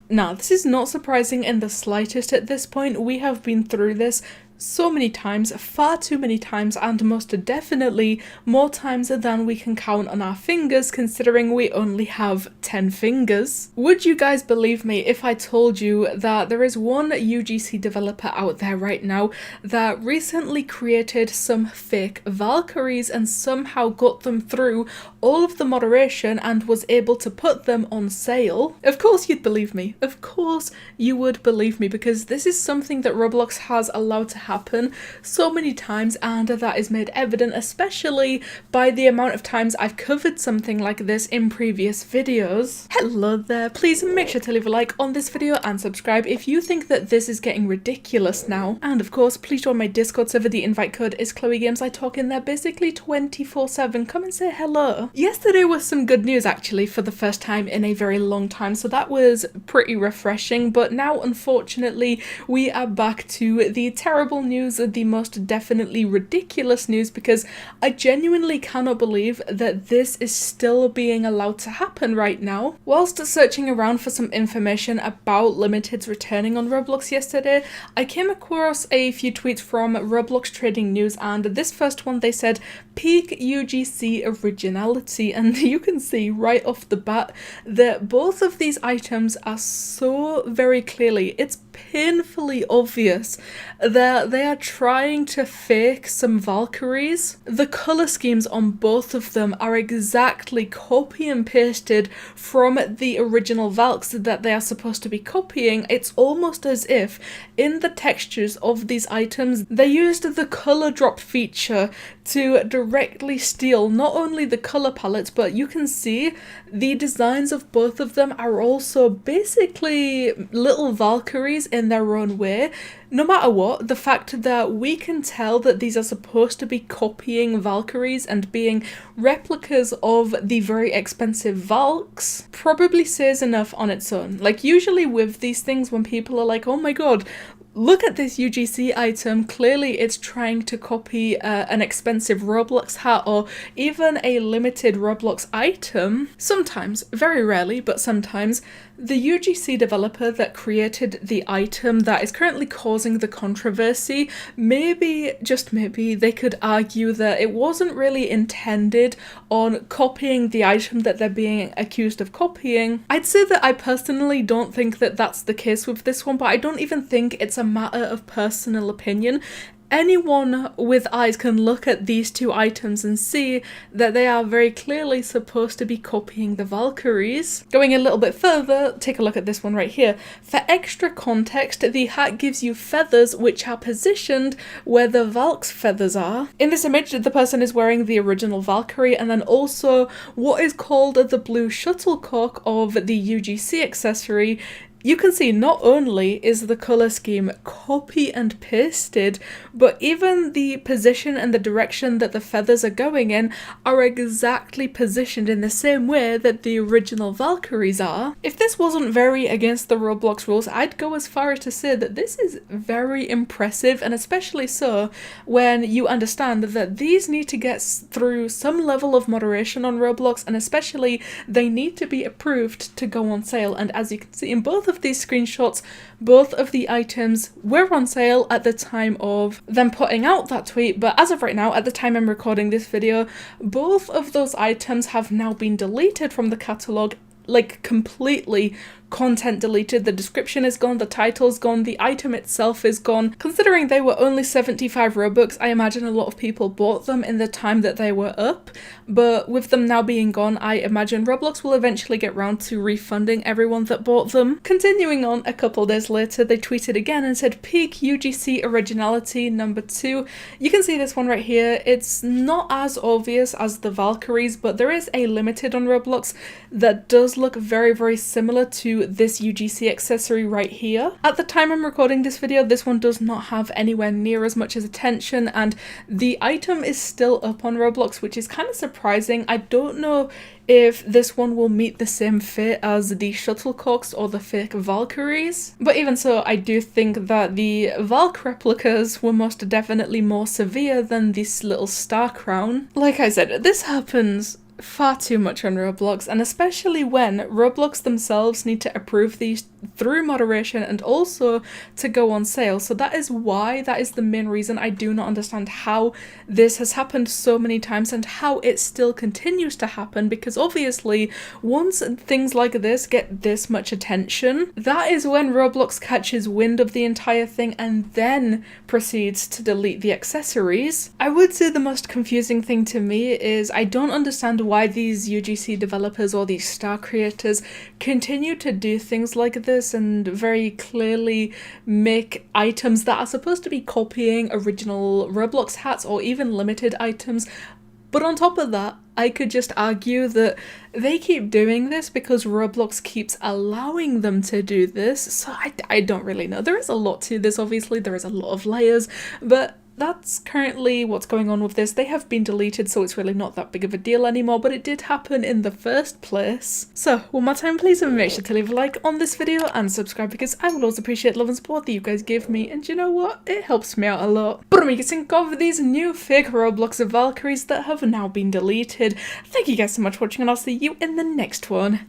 Now, this is not surprising in the slightest at this point. We have been through this so many times, far too many times, and most definitely more times than we can count on our fingers, considering we only have 10 fingers. Would you guys believe me if I told you that there is one UGC developer out there right now that recently created some fake Valkyries and somehow got them through all of the moderation and was able to put them on sale? Of course you'd believe me. Of course you would believe me, because this is something that Roblox has allowed to happen so many times, and that is made evident especially by the amount of times I've covered something like this in previous videos. Hello there, please make sure to leave a like on this video and subscribe if you think that this is getting ridiculous now. And of course, please join my Discord server. The invite code is ChloeGames. I talk in there basically 24/7. Come and say hello. Yesterday was some good news actually, for the first time in a very long time, so that was pretty refreshing, but now unfortunately we are back to the terrible news, the most definitely ridiculous news, because I genuinely cannot believe that this is still being allowed to happen right now. Whilst searching around for some information about limiteds returning on Roblox yesterday, I came across a few tweets from Roblox Trading News, and this first one, they said peak UGC originality, and you can see right off the bat that both of these items are so very clearly, it's painfully obvious that they are trying to fake some Valkyries. The colour schemes on both of them are exactly copy and pasted from the original Valks that they are supposed to be copying. It's almost as if in the textures of these items they used the colour drop feature to directly steal not only the colour palettes, but you can see the designs of both of them are also basically little Valkyries in their own way. No matter what, the fact that we can tell that these are supposed to be copying Valkyries and being replicas of the very expensive Valks probably says enough on its own. Like, usually with these things, when people are like, oh my god, look at this UGC item, clearly it's trying to copy an expensive Roblox hat or even a limited Roblox item. Sometimes, very rarely, but sometimes, the UGC developer that created the item that is currently causing the controversy, maybe, just maybe, they could argue that it wasn't really intended on copying the item that they're being accused of copying. I'd say that I personally don't think that that's the case with this one, but I don't even think it's a matter of personal opinion. Anyone with eyes can look at these two items and see that they are very clearly supposed to be copying the Valkyries. Going a little bit further, take a look at this one right here. For extra context, the hat gives you feathers which are positioned where the Valks feathers are. In this image, the person is wearing the original Valkyrie, and then also what is called the blue shuttlecock of the UGC accessory. You can see not only is the colour scheme copy and pasted, but even the position and the direction that the feathers are going in are exactly positioned in the same way that the original Valkyries are. If this wasn't very against the Roblox rules, I'd go as far as to say that this is very impressive, and especially so when you understand that these need to get through some level of moderation on Roblox, and especially they need to be approved to go on sale. And as you can see in both of these screenshots, both of the items were on sale at the time of them putting out that tweet, but as of right now, at the time I'm recording this video, both of those items have now been deleted from the catalogue, like completely. Content deleted, the description is gone, the title's gone, the item itself is gone. Considering they were only 75 Robux, I imagine a lot of people bought them in the time that they were up, but with them now being gone, I imagine Roblox will eventually get round to refunding everyone that bought them. Continuing on, a couple days later, they tweeted again and said peak UGC originality number 2. You can see this one right here. It's not as obvious as the Valkyries, but there is a limited on Roblox that does look very, very similar to this UGC accessory right here. At the time I'm recording this video, this one does not have anywhere near as much as attention, and the item is still up on Roblox, which is kind of surprising. I don't know if this one will meet the same fate as the shuttlecocks or the fake Valkyries, but even so, I do think that the Valk replicas were most definitely more severe than this little star crown. Like I said, this happens far too much on Roblox, and especially when Roblox themselves need to approve these through moderation and also to go on sale. So that is the main reason I do not understand how this has happened so many times and how it still continues to happen, because obviously once things like this get this much attention, that is when Roblox catches wind of the entire thing and then proceeds to delete the accessories. I would say the most confusing thing to me is I don't understand why these UGC developers or these star creators continue to do things like this and very clearly make items that are supposed to be copying original Roblox hats or even limited items. But on top of that, I could just argue that they keep doing this because Roblox keeps allowing them to do this. So I don't really know. There is a lot to this, obviously. There is a lot of layers, but that's currently what's going on with this. They have been deleted, so it's really not that big of a deal anymore, but it did happen in the first place. So, one more time, please make sure to leave a like on this video and subscribe, because I will always appreciate love and support that you guys give me, and you know what? It helps me out a lot. But I'm think of these new fake Roblox Valkyries that have now been deleted. Thank you guys so much for watching, and I'll see you in the next one.